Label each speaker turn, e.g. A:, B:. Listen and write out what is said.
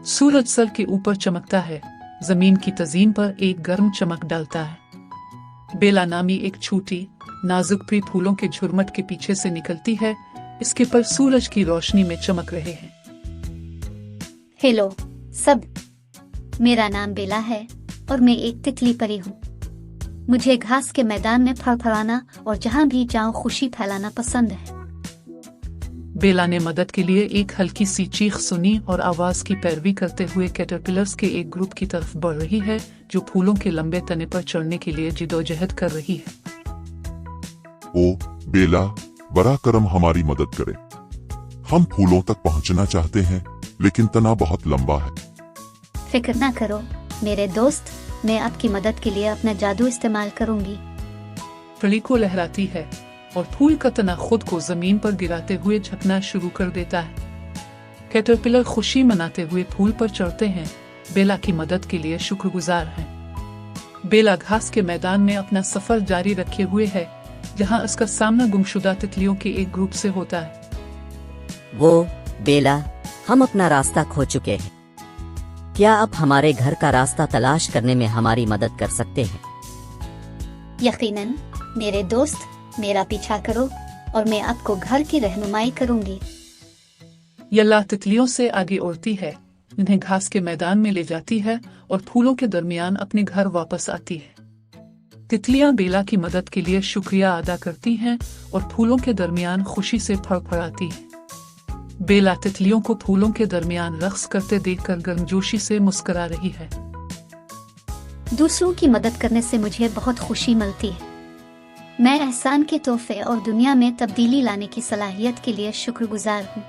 A: सूरज sir के ऊपर चमकता है, जमीन की तजीन पर एक गर्म चमक डालता है। बेला नामी एक छोटी नाजुक प्री फूलों के झुरमट के पीछे से निकलती है। इसके पर सूरज की रोशनी में चमक रहे हैं।
B: हेलो सब, मेरा नाम बेला है और मैं एक तितली परी हूँ। मुझे घास के मैदान में फड़फड़ाना और जहाँ भी जाऊँ खुशी फैलाना पसंद है।
A: बेला ने मदद के लिए एक हल्की सी चीख सुनी और आवाज की पैरवी करते हुए कैटरपिलर्स के एक ग्रुप की तरफ बढ़ रही है जो फूलों के लंबे तने पर चढ़ने के लिए जिदोजहद कर रही है।
C: ओ बेला, बरा करम हमारी मदद करे। हम फूलों तक पहुंचना चाहते हैं लेकिन तना बहुत लंबा है।
B: फिक्र ना करो मेरे दोस्त, मैं आपकी मदद के लिए अपना जादू इस्तेमाल करूंगी।
A: फली को लहराती है और फूल का तना खुद को जमीन पर गिराते हुए झुकना शुरू कर देता है। कैटरपिलर खुशी मनाते हुए फूल पर चढ़ते हैं, बेला की मदद के लिए शुक्रगुजार हैं। बेला घास के मैदान में अपना सफर जारी रखे हुए है जहां उसका सामना गुमशुदा तितलियों के एक ग्रुप से होता है।
D: वो बेला, हम अपना रास्ता खो चुके हैं। क्या आप हमारे घर का रास्ता तलाश करने में हमारी मदद कर सकते हैं?
B: यकीनन मेरे दोस्त, मेरा पीछा करो और मैं आपको घर की रहनुमाई करूंगी।
A: यल्ला तितलियों से आगे उड़ती है, इन्हें घास के मैदान में ले जाती है और फूलों के दरमियान अपने घर वापस आती है। तितलियां बेला की मदद के लिए शुक्रिया अदा करती हैं और फूलों के दरमियान खुशी से फड़फड़ाती हैं। बेला तितलियों को फूलों के दरमियान रक्स करते देखकर गर्मजोशी से मुस्कुरा रही है।
B: दूसरों की मदद करने से मुझे बहुत खुशी मिलती है। मैं एहसान के तोहफे और दुनिया में तब्दीली लाने की सलाहियत के लिए शुक्रगुजार हूँ।